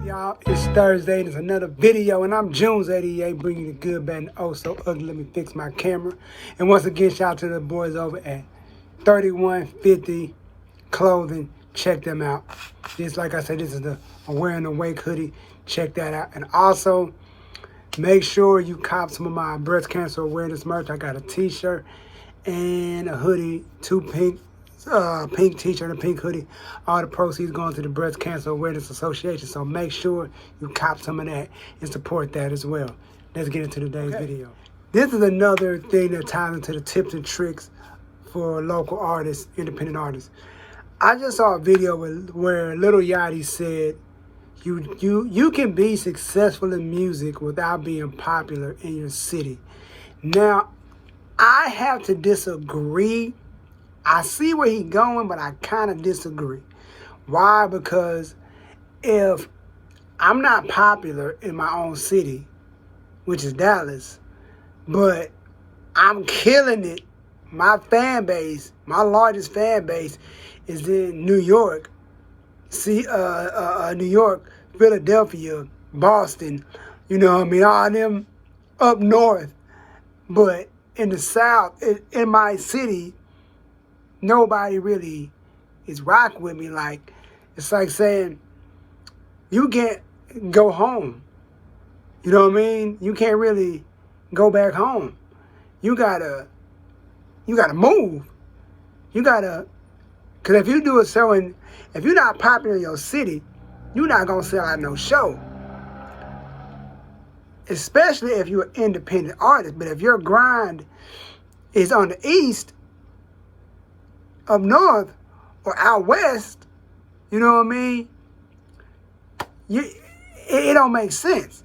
Y'all, it's Thursday and it's another video, and I'm JunesEightyEIght bringing you the good, bad, and oh so ugly. Let me fix my camera. And once again, shout out to the boys over at 3150 Clothing. Check them out. Just like I said, this is the I'm wearing the Wake hoodie. Check that out. And also, make sure you cop some of my breast cancer awareness merch. I got a t-shirt and a hoodie, two pink t-shirt and pink hoodie. All the proceeds going to the Breast Cancer Awareness Association. So make sure you cop some of that and support that as well. Let's get into today's video. This is another thing that ties into the tips and tricks for local artists, independent artists. I just saw a video where Lil Yachty said, you can be successful in music without being popular in your city. Now, I have to disagree. I see where he's going, but I kind of disagree. Why? Because if I'm not popular in my own city, which is Dallas, but I'm killing it, my fan base, my largest fan base is in New York, New York, Philadelphia, Boston, you know what I mean, all them up north. But in the South, in my city, nobody really is rocking with me. Like, it's like saying, you can't go home. You know what I mean? You can't really go back home. You gotta move. Because if you do a show and if you're not popular in your city, you're not gonna sell out no show. Especially if you're an independent artist. But if your grind is on the East, up north, or out west, you know what I mean? It don't make sense.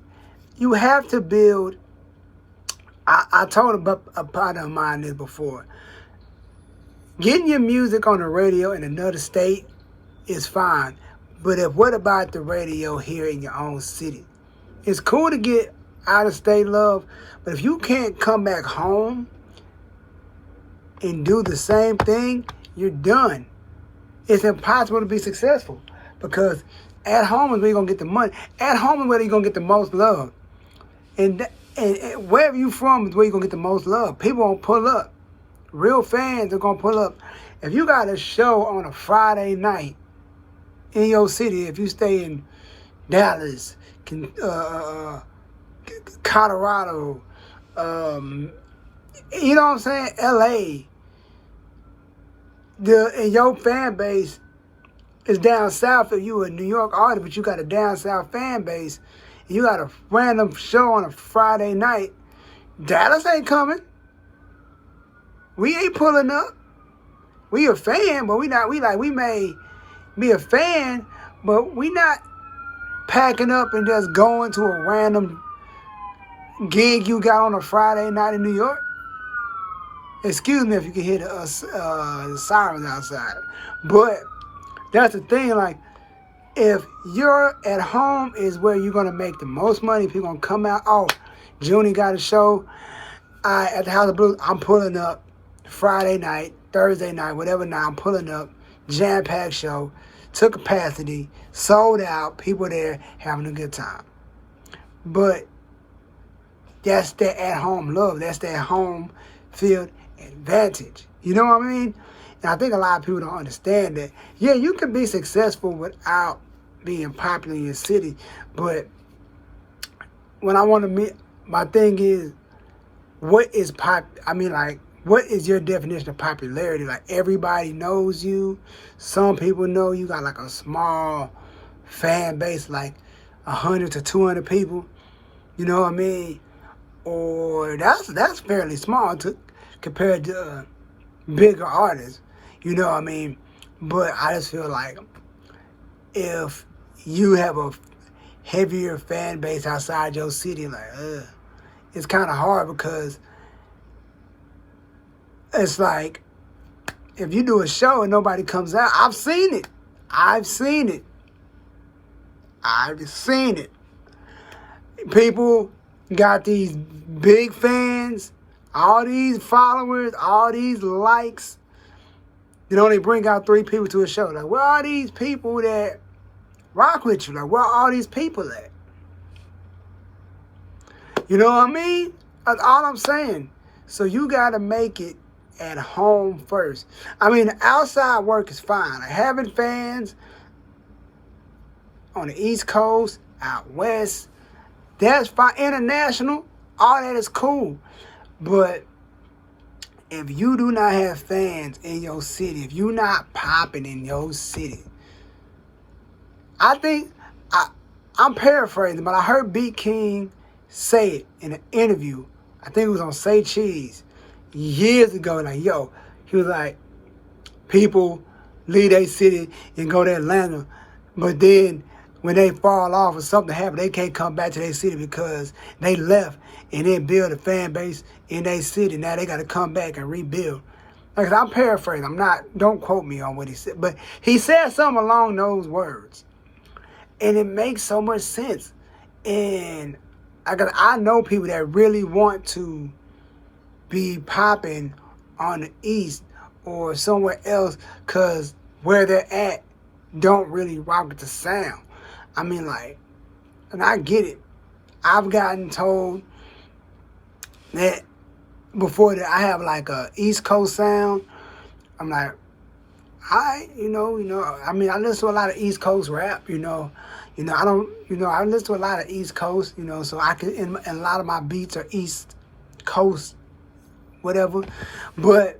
You have to build. I told a partner of mine this before. Getting your music on the radio in another state is fine, but what about the radio here in your own city? It's cool to get out of state love, but if you can't come back home and do the same thing, you're done. It's impossible to be successful because at home is where you're going to get the money. At home is where you're going to get the most love. And wherever you're from is where you're going to get the most love. People won't pull up. Real fans are going to pull up. If you got a show on a Friday night in your city, if you stay in Dallas, Colorado, you know what I'm saying, L.A., and your fan base is down south. If you a New York artist, but you got a down south fan base, and you got a random show on a Friday night, Dallas ain't coming. We ain't pulling up. We a fan, but we may be a fan, but we not packing up and just going to a random gig you got on a Friday night in New York. Excuse me if you can hear the sirens outside. But that's the thing, like, if you're at home is where you're going to make the most money. People going to come out, oh, Junie got a show at the House of Blues. I'm pulling up Friday night, Thursday night, whatever night, I'm pulling up, jam-packed show, to capacity, sold out, people there having a good time. But that's that at-home love. That's that home field advantage. You know what I mean? And I think a lot of people don't understand that. Yeah, you can be successful without being popular in your city, but when I want to meet, my thing is, what is what is your definition of popularity? Like, everybody knows you. Some people know you got like a small fan base, like 100 to 200 people. You know what I mean? Or that's fairly small compared to bigger artists. You know what I mean? But I just feel like if you have a heavier fan base outside your city, like, it's kind of hard because it's like, if you do a show and nobody comes out, I've seen it. People got these big fans, all these followers, all these likes. You know, they bring out 3 people to a show. Like, where are these people that rock with you. Like, where are all these people at? You know what I mean? That's all I'm saying. So you got to make it at home first. I mean, the outside work is fine. Like having fans on the East Coast, out West, that's fine. International, all that is cool. But if you do not have fans in your city, if you're not popping in your city, I think, I'm paraphrasing, but I heard Beat King say it in an interview. I think it was on Say Cheese years ago. Like, yo, he was like, people leave their city and go to Atlanta, but then when they fall off or something happens, they can't come back to their city because they left and then build a fan base in their city. Now they got to come back and rebuild. Like, I'm paraphrasing. Don't quote me on what he said, but he said something along those words. And it makes so much sense. And I know people that really want to be popping on the East or somewhere else because where they're at don't really rock with the sound. I mean, like, and I get it. I've gotten told that before that I have like a East Coast sound. I'm like, I mean, I listen to a lot of East Coast rap, I listen to a lot of East Coast, so I can, and a lot of my beats are East Coast, whatever. But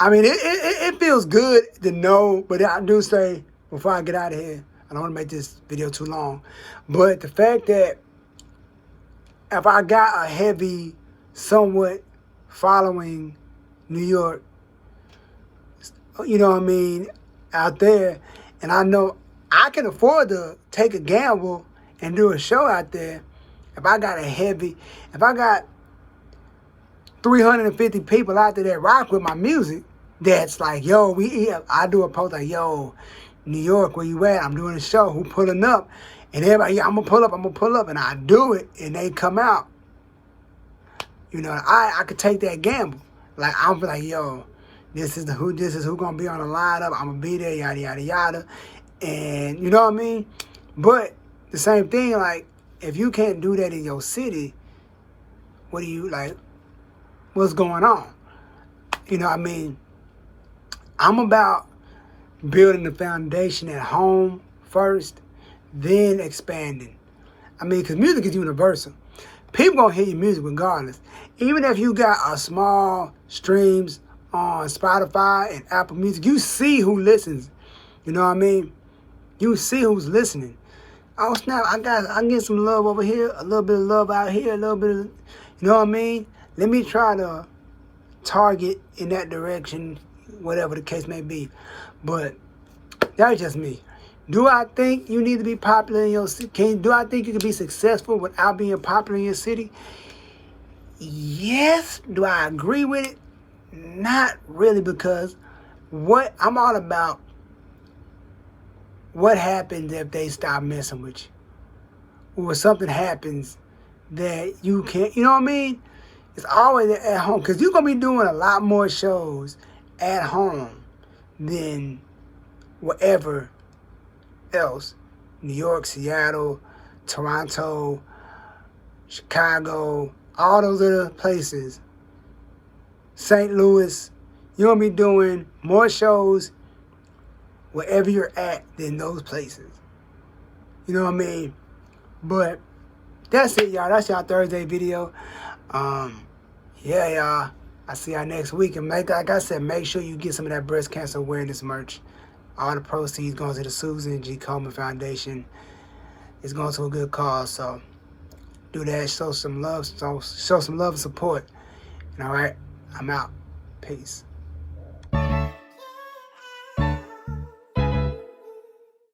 it feels good to know, but I do say, before I get out of here, I don't want to make this video too long, but the fact that if I got a heavy, somewhat following New York, out there, and I know I can afford to take a gamble and do a show out there. If I got 350 people out there that rock with my music, that's like, yo, I do a post like, yo, New York, where you at? I'm doing a show. Who pulling up? And everybody, yeah, I'm gonna pull up, and I do it, and they come out. I could take that gamble. Like, I'm like, yo, this is who gonna be on the lineup. I'm gonna be there, yada yada yada, and you know what I mean. But the same thing, like, if you can't do that in your city, what do you like? What's going on? I'm about building the foundation at home first, then expanding. Because music is universal. People gonna hear your music regardless. Even if you got a small streams on Spotify and Apple Music, you see who listens. You know what I mean? You see who's listening. Oh snap, I get some love over here, a little bit of love out here, a little bit of, you know what I mean? Let me try to target in that direction, whatever the case may be. But that's just me. Do I think you need to be popular in your city? Do I think you can be successful without being popular in your city? Yes. Do I agree with it? Not really, because I'm all about what happens if they stop messing with you. Or something happens that you can't, you know what I mean? It's always at home, because you're going to be doing a lot more shows at home than wherever else. New York, Seattle, Toronto, Chicago, all those other places. St. Louis, you're going to be doing more shows wherever you're at than those places. You know what I mean? But that's it, y'all. That's y'all Thursday video. Yeah, y'all. I see y'all next week. And like I said, make sure you get some of that breast cancer awareness merch. All the proceeds going to the Susan G. Komen Foundation. It's going to a good cause. So do that. Show some love. Show some love and support. And all right, I'm out. Peace.